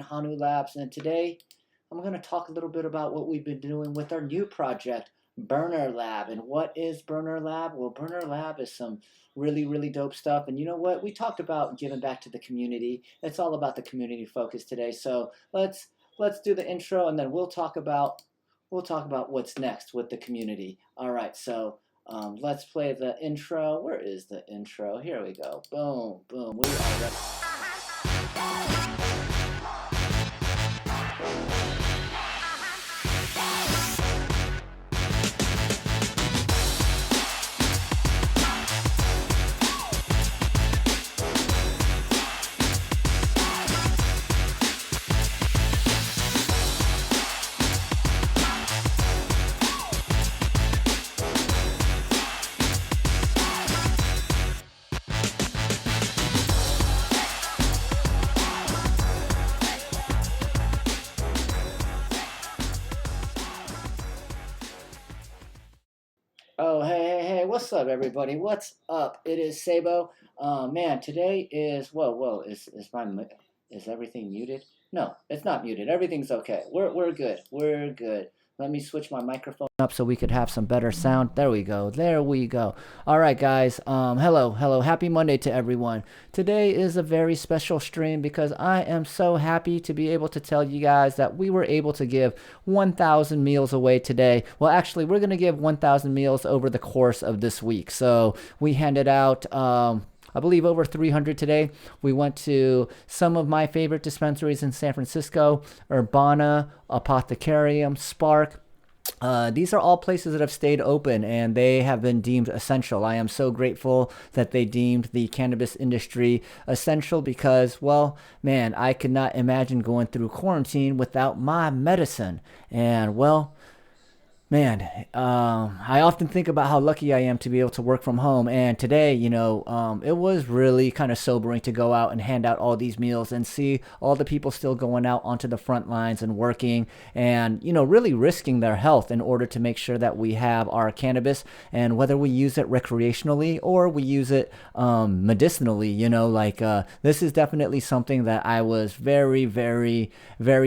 Hanu Labs, and today I'm going to talk a little bit about what we've been doing with our new project, Burner Lab. And what is Burner Lab? Well, Burner Lab is some really dope stuff. And you know what? We talked about giving back to the community. It's all about the community focus today. So let's do the intro, and then we'll talk about what's next with the community. All right, so let's play the intro. Where is the intro? Here we go. Boom, boom. We are ready. Oh, hey, what's up, everybody? What's up? It is Sabo. Man, today is, whoa, is everything muted? No, it's not muted. Everything's okay. We're good. We're good. Let me switch my microphone up so we could have some better sound. There we go. There we go. All right, guys. Hello. Happy Monday to everyone. Today is a very special stream because I am so happy to be able to tell you guys that we were able to give 1,000 meals away today. Well, actually, we're going to give 1,000 meals over the course of this week. So we handed out, I believe, over 300 today. We went to some of my favorite dispensaries in San Francisco: Urbana, Apothecarium, Spark. These are all places that have stayed open and they have been deemed essential. I am so grateful that they deemed the cannabis industry essential because, well, man, I could not imagine going through quarantine without my medicine. And, well, man, I often think about how lucky I am to be able to work from home. And today, it was really kind of sobering to go out and hand out all these meals and see all the people still going out onto the front lines and working and, really risking their health in order to make sure that we have our cannabis. And whether we use it recreationally or we use it medicinally, this is definitely something that I was very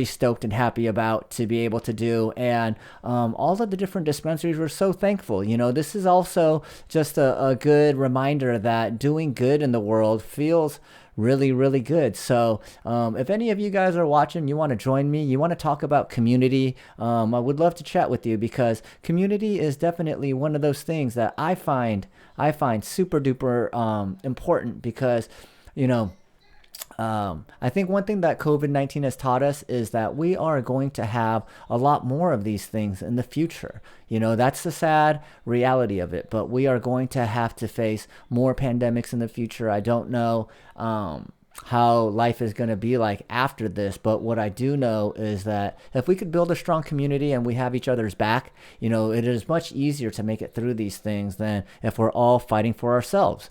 stoked and happy about to be able to do. And all of the different dispensaries were so thankful. This is also just a good reminder that doing good in the world feels really good. So if any of you guys are watching, you want to join me, you want to talk about community, I would love to chat with you because community is definitely one of those things that I find super duper important because you know I think one thing that COVID-19 has taught us is that we are going to have a lot more of these things in the future. That's the sad reality of it, but we are going to have to face more pandemics in the future. I don't know how life is going to be like after this, but what I do know is that if we could build a strong community and we have each other's back, it is much easier to make it through these things than if we're all fighting for ourselves.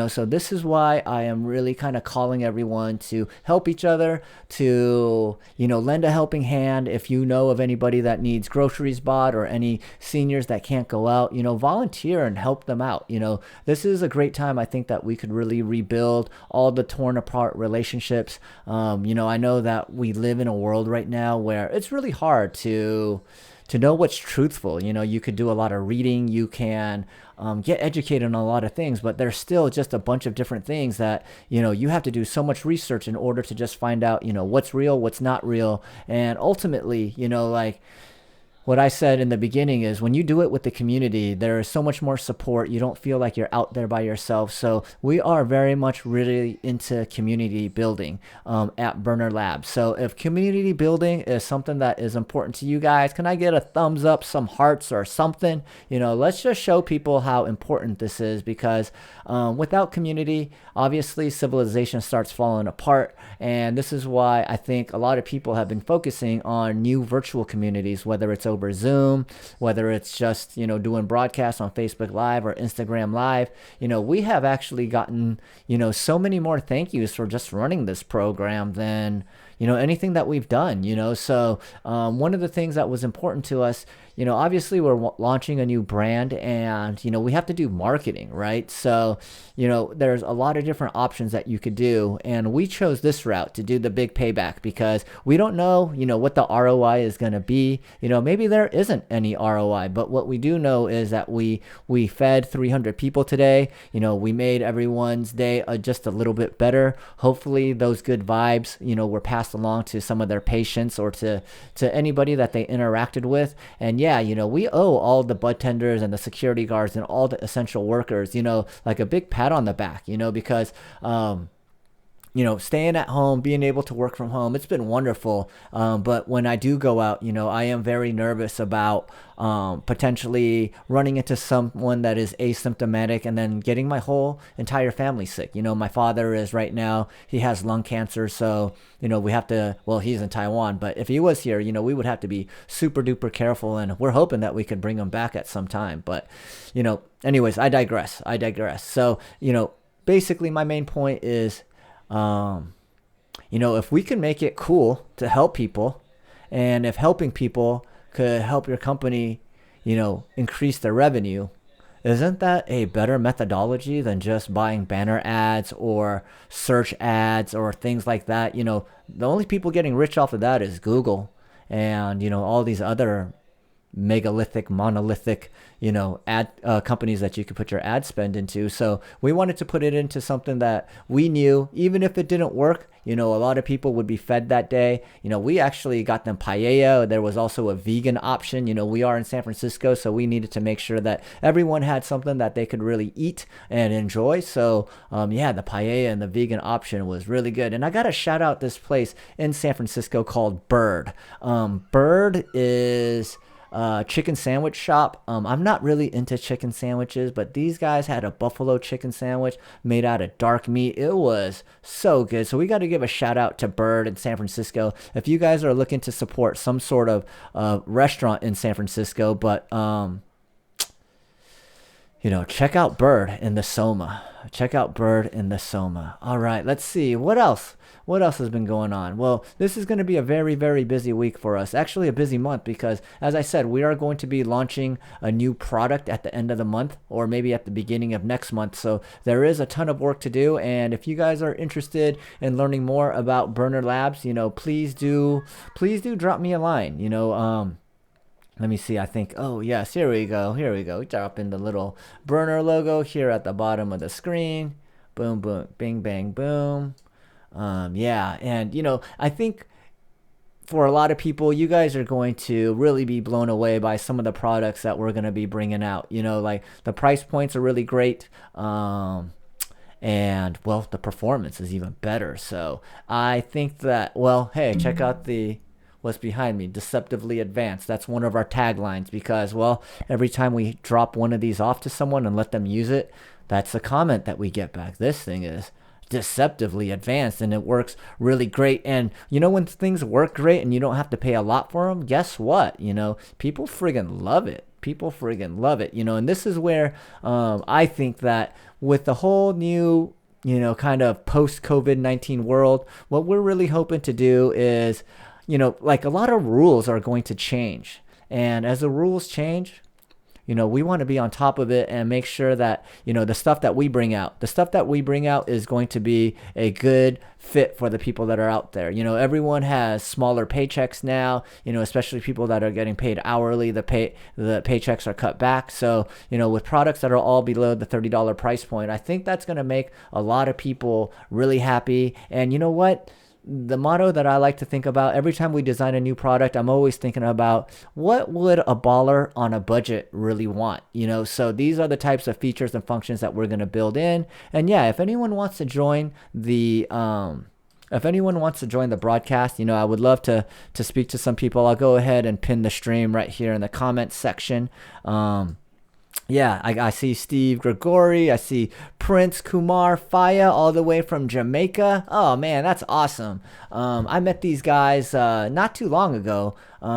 So this is why I am really kind of calling everyone to help each other, to lend a helping hand. If you know of anybody that needs groceries bought or any seniors that can't go out, volunteer and help them out. This is a great time. I think that we could really rebuild all the torn apart relationships. I know that we live in a world right now where it's really hard to know what's truthful. You could do a lot of reading, you can get educated on a lot of things, but there's still just a bunch of different things that you have to do so much research in order to just find out what's real, what's not real. And ultimately, what I said in the beginning is when you do it with the community, there is so much more support. You don't feel like you're out there by yourself. So we are very much really into community building at Burner Labs. So if community building is something that is important to you guys, can I get a thumbs up, some hearts or something? Let's just show people how important this is because without community, obviously civilization starts falling apart. And this is why I think a lot of people have been focusing on new virtual communities, whether it's over Zoom, whether it's just, doing broadcasts on Facebook Live or Instagram Live. We have actually gotten, so many more thank yous for just running this program than, anything that we've done, So one of the things that was important to us, obviously we're launching a new brand and, we have to do marketing, right? So, there's a lot of different options that you could do. And we chose this route to do the big payback because we don't know, what the ROI is going to be. Maybe there isn't any ROI, but what we do know is that we fed 300 people today. We made everyone's day just a little bit better. Hopefully those good vibes, were passed along to some of their patients or to anybody that they interacted with. And yeah, we owe all the bud tenders and the security guards and all the essential workers, like a big pat on the back, because staying at home, being able to work from home, it's been wonderful. But when I do go out, I am very nervous about potentially running into someone that is asymptomatic and then getting my whole entire family sick. My father is right now, he has lung cancer. So, we have to, well, he's in Taiwan, but if he was here, we would have to be super duper careful. And we're hoping that we could bring him back at some time. But, anyways, I digress. So, basically my main point is, if we can make it cool to help people, and if helping people could help your company, increase their revenue, isn't that a better methodology than just buying banner ads or search ads or things like that? The only people getting rich off of that is Google and, all these other monolithic, ad companies that you could put your ad spend into. So we wanted to put it into something that we knew, even if it didn't work, a lot of people would be fed that day. We actually got them paella. There was also a vegan option. We are in San Francisco, so we needed to make sure that everyone had something that they could really eat and enjoy. So the paella and the vegan option was really good. And I got to shout out this place in San Francisco called Bird. Bird is chicken sandwich shop. I'm not really into chicken sandwiches, but these guys had a buffalo chicken sandwich made out of dark meat. It was so good. So we got to give a shout out to Bird in San Francisco. If you guys are looking to support some sort of restaurant in San Francisco, but check out Bird in the Soma. All right, let's see. What else has been going on? Well, this is going to be a very, very busy week for us. Actually, a busy month because, as I said, we are going to be launching a new product at the end of the month or maybe at the beginning of next month. So there is a ton of work to do. And if you guys are interested in learning more about Burner Labs, please do drop me a line. Let me see. I think, oh, yes, here we go. We drop in the little Burner logo here at the bottom of the screen. Boom, boom, bing, bang, boom. And, I think for a lot of people, you guys are going to really be blown away by some of the products that we're going to be bringing out. Like the price points are really great. And, well, the performance is even better. So I think that, well, hey, check out what's behind me, deceptively advanced. That's one of our taglines because, well, every time we drop one of these off to someone and let them use it, that's the comment that we get back. This thing is deceptively advanced and it works really great. And when things work great and you don't have to pay a lot for them, guess what? People friggin' love it. And this is where I think that with the whole new kind of post COVID-19 world, what we're really hoping to do is like a lot of rules are going to change. And as the rules change, we want to be on top of it and make sure that, the stuff that we bring out is going to be a good fit for the people that are out there. Everyone has smaller paychecks now, especially people that are getting paid hourly, the paychecks are cut back. So, with products that are all below the $30 price point, I think that's going to make a lot of people really happy. And you know what? The motto that I like to think about every time we design a new product, I'm always thinking about what would a baller on a budget really want, so these are the types of features and functions that we're going to build in. And yeah, if anyone wants to join the broadcast, I would love to speak to some people. I'll go ahead and pin the stream right here in the comments section. Yeah, I see Steve Gregory. I see Prince Kumar Faya all the way from Jamaica. Oh, man, that's awesome. I met these guys not too long ago,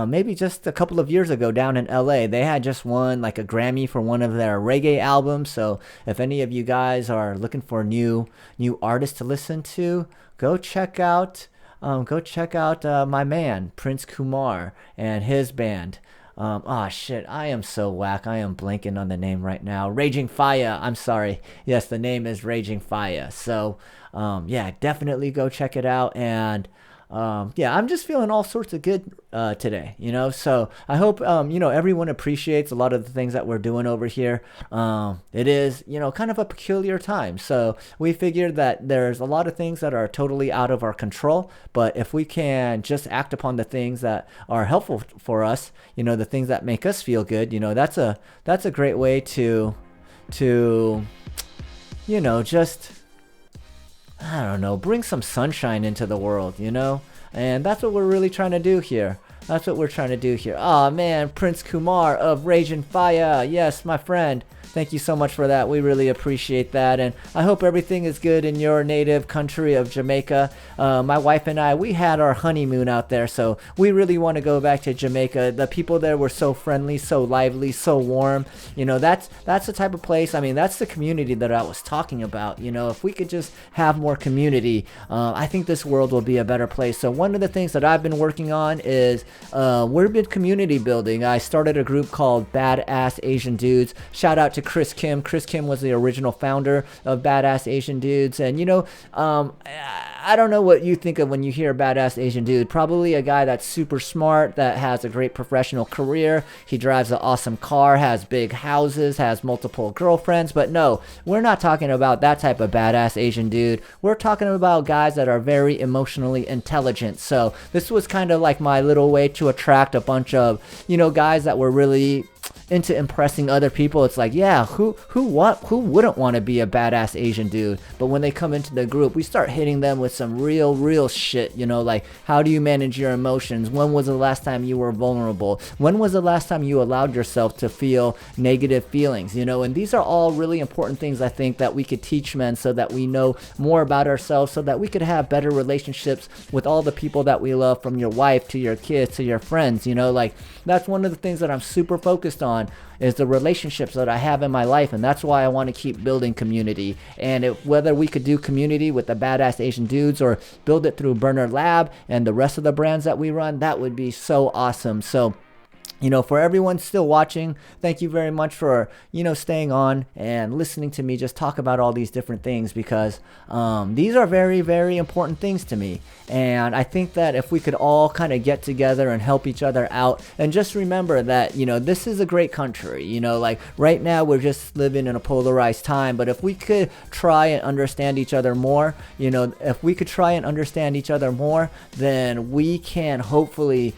maybe just a couple of years ago down in LA. They had just won like a Grammy for one of their reggae albums. So if any of you guys are looking for new artists to listen to, go check out go check out my man Prince Kumar and his band. Oh shit, I am so whack. I am blanking on the name right now. Raging Fire. I'm sorry. Yes, the name is Raging Fire. So, yeah, definitely go check it out. And yeah, I'm just feeling all sorts of good today, So I hope everyone appreciates a lot of the things that we're doing over here. It is kind of a peculiar time, so we figured that there's a lot of things that are totally out of our control. But if we can just act upon the things that are helpful for us, the things that make us feel good, that's a great way to just I don't know, bring some sunshine into the world, And that's what we're really trying to do here. That's what we're trying to do here. Oh man, Prince Kumar of Raging Fire. Yes, my friend. Thank you so much for that. We really appreciate that. And I hope everything is good in your native country of Jamaica. My wife and I, we had our honeymoon out there, so we really want to go back to Jamaica. The people there were so friendly, so lively, so warm. That's the type of place, that's the community that I was talking about. If we could just have more community, I think this world will be a better place. So one of the things that I've been working on is we've been community building. I started a group called Badass Asian Dudes. Shout out to Chris Kim. Chris Kim was the original founder of Badass Asian Dudes. And, I don't know what you think of when you hear Badass Asian Dude. Probably a guy that's super smart, that has a great professional career. He drives an awesome car, has big houses, has multiple girlfriends. But no, we're not talking about that type of Badass Asian Dude. We're talking about guys that are very emotionally intelligent. So this was kind of like my little way to attract a bunch of, guys that were really into impressing other people. It's like, yeah, who wouldn't want to be a badass Asian dude? But when they come into the group, we start hitting them with some real shit, like how do you manage your emotions? When was the last time you were vulnerable? When was the last time you allowed yourself to feel negative feelings? And these are all really important things, I think, that we could teach men so that we know more about ourselves, so that we could have better relationships with all the people that we love, from your wife to your kids to your friends. Like that's one of the things that I'm super focused on, is the relationships that I have in my life, and that's why I want to keep building community. And whether we could do community with the Badass Asian Dudes or build it through Burner Lab and the rest of the brands that we run, that would be so awesome. So for everyone still watching, thank you very much for, staying on and listening to me just talk about all these different things, because these are very, very important things to me. And I think that if we could all kind of get together and help each other out, and just remember that, this is a great country, like right now we're just living in a polarized time. But if we could try and understand each other more, then we can hopefully,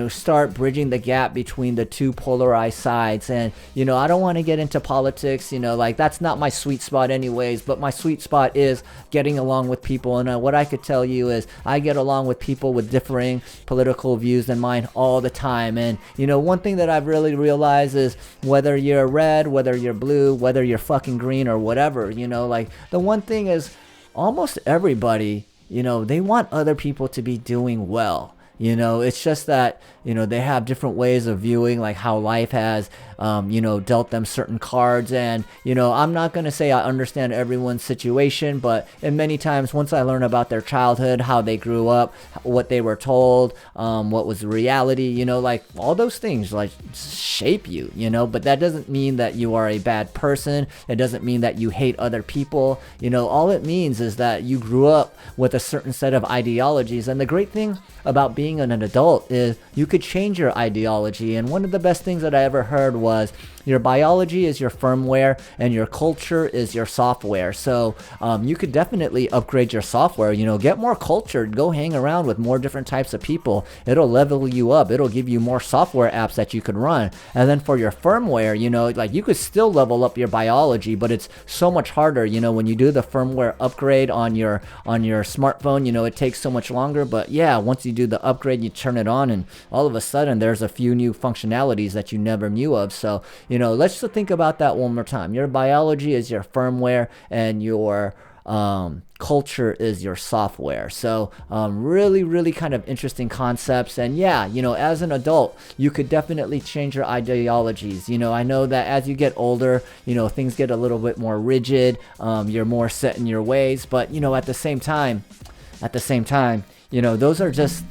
start bridging the gap between the two polarized sides. And, I don't want to get into politics, like that's not my sweet spot anyways, but my sweet spot is getting along with people. And what I could tell you is I get along with people with differing political views than mine all the time. And, one thing that I've really realized is whether you're red, whether you're blue, whether you're fucking green or whatever, like the one thing is almost everybody, they want other people to be doing well. It's just that, they have different ways of viewing like how life has, dealt them certain cards. And, I'm not going to say I understand everyone's situation, but in many times once I learn about their childhood, how they grew up, what they were told, what was the reality, like all those things like shape you, but that doesn't mean that you are a bad person. It doesn't mean that you hate other people. All it means is that you grew up with a certain set of ideologies. And the great thing about being an adult is you could change your ideology. And one of the best things that I ever heard was your biology is your firmware and your culture is your software. So you could definitely upgrade your software, get more cultured, go hang around with more different types of people. It'll level you up. It'll give you more software apps that you can run. And then for your firmware, like you could still level up your biology, but it's so much harder, when you do the firmware upgrade on your smartphone, it takes so much longer. But yeah, once you do the upgrade, you turn it on and all of a sudden there's a few new functionalities that you never knew of. So, let's just think about that one more time. Your biology is your firmware and your culture is your software. So really kind of interesting concepts. And yeah, as an adult, you could definitely change your ideologies. I know that as you get older, things get a little bit more rigid. You're more set in your ways. But, at the same time, at the same time, those are just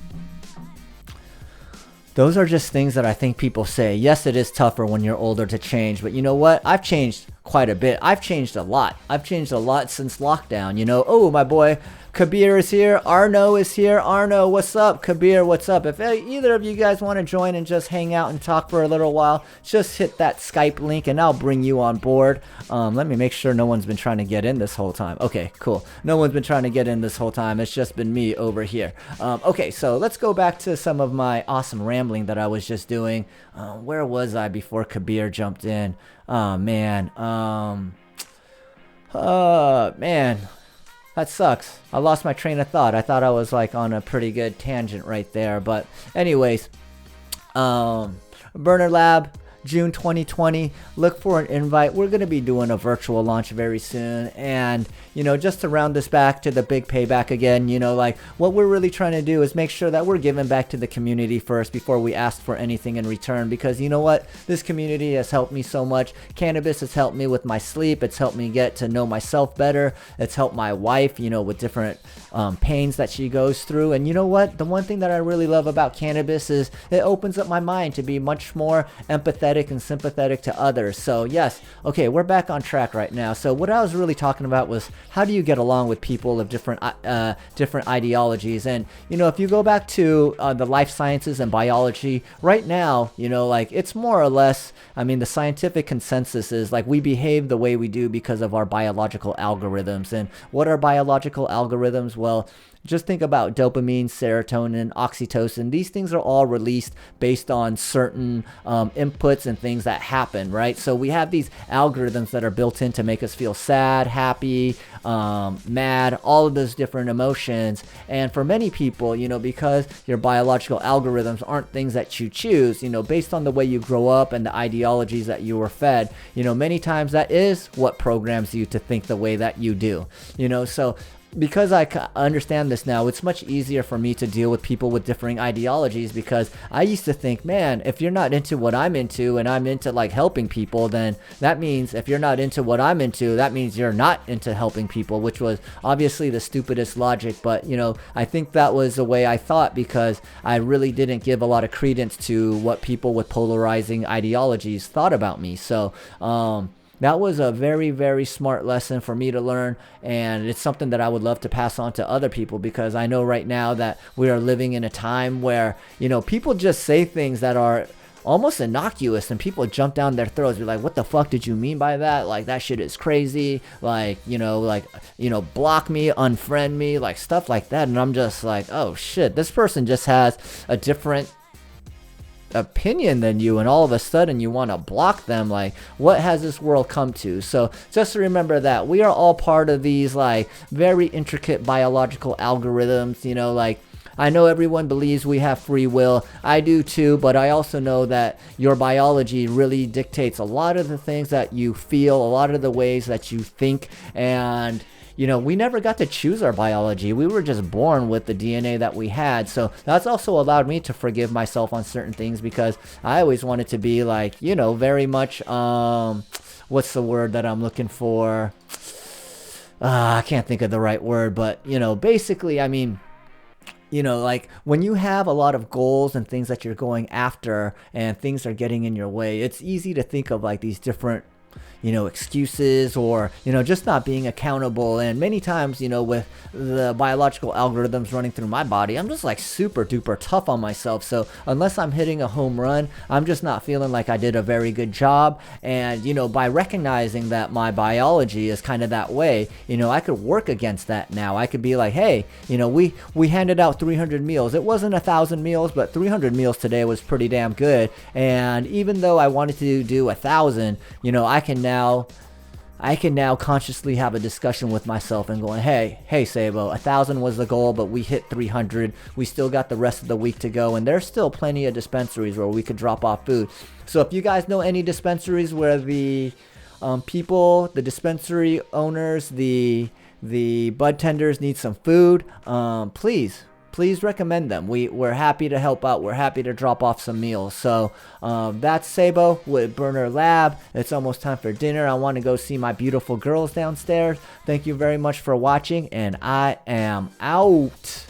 things that I think people say. Yes, it is tougher when you're older to change, but you know what? I've changed quite a bit. I've changed a lot. I've changed a lot since lockdown. Oh, my boy Kabir is here. Arno is here. Arno, what's up? Kabir, what's up? If either of you guys want to join and just hang out and talk for a little while, just hit that Skype link and I'll bring you on board. Let me make sure no one's been trying to get in this whole time. Okay, cool. No one's been trying to get in this whole time. It's just been me over here. Okay, so let's go back to some of my awesome rambling that I was just doing. Where was I before Kabir jumped in? Oh, man. Man. That sucks. I lost my train of thought. I thought I was like on a pretty good tangent right there. But anyways, Burner Lab, June 2020. Look for an invite. We're going to be doing a virtual launch very soon. And, just to round this back to the Big Payback again, like what we're really trying to do is make sure that we're giving back to the community first before we ask for anything in return. Because you know what? This community has helped me so much. Cannabis has helped me with my sleep. It's helped me get to know myself better. It's helped my wife, with different pains that she goes through. And you know what? The one thing that I really love about cannabis is it opens up my mind to be much more empathetic and sympathetic to others. So yes, okay, we're back on track right now. So what I was really talking about was how do you get along with people of different ideologies? And if you go back to the life sciences and biology right now, like it's more or less, the scientific consensus is like we behave the way we do because of our biological algorithms. And what are biological algorithms? Well, just think about dopamine, serotonin, oxytocin. These things are all released based on certain inputs and things that happen, right? So we have these algorithms that are built in to make us feel sad, happy, mad, all of those different emotions. And for many people, because your biological algorithms aren't things that you choose, based on the way you grow up and the ideologies that you were fed, many times that is what programs you to think the way that you do, so because I understand this now, it's much easier for me to deal with people with differing ideologies, because I used to think, man, if you're not into what I'm into and I'm into like helping people, then that means if you're not into what I'm into, that means you're not into helping people, which was obviously the stupidest logic. But, I think that was the way I thought because I really didn't give a lot of credence to what people with polarizing ideologies thought about me. So, that was a very, very smart lesson for me to learn, and it's something that I would love to pass on to other people, because I know right now that we are living in a time where, people just say things that are almost innocuous and people jump down their throats, be like, what the fuck did you mean by that? Like, that shit is crazy. Like, block me, unfriend me, like stuff like that. And I'm just like, oh shit, this person just has a different opinion than you, and all of a sudden you want to block them. Like, what has this world come to? So just remember that we are all part of these like very intricate biological algorithms. Like, I know everyone believes we have free will. I do too, but I also know that your biology really dictates a lot of the things that you feel, a lot of the ways that you think. And we never got to choose our biology. We were just born with the DNA that we had. So that's also allowed me to forgive myself on certain things, because I always wanted to be like, very much, what's the word that I'm looking for? I can't think of the right word, but, basically, like when you have a lot of goals and things that you're going after and things are getting in your way, it's easy to think of like these different excuses, or, just not being accountable. And many times, with the biological algorithms running through my body, I'm just like super duper tough on myself. So unless I'm hitting a home run, I'm just not feeling like I did a very good job. And, by recognizing that my biology is kind of that way, I could work against that now. I could be like, hey, we handed out 300 meals. It wasn't 1,000 meals, but 300 meals today was pretty damn good. And even though I wanted to do 1,000, I can now consciously have a discussion with myself and going, hey Sabo, 1,000 was the goal, but we hit 300. We still got the rest of the week to go, and there's still plenty of dispensaries where we could drop off food. So if you guys know any dispensaries where the people, the dispensary owners, the bud tenders need some food, please please recommend them. We're happy to help out. We're happy to drop off some meals. So that's Sabo with Burner Lab. It's almost time for dinner. I want to go see my beautiful girls downstairs. Thank you very much for watching, and I am out.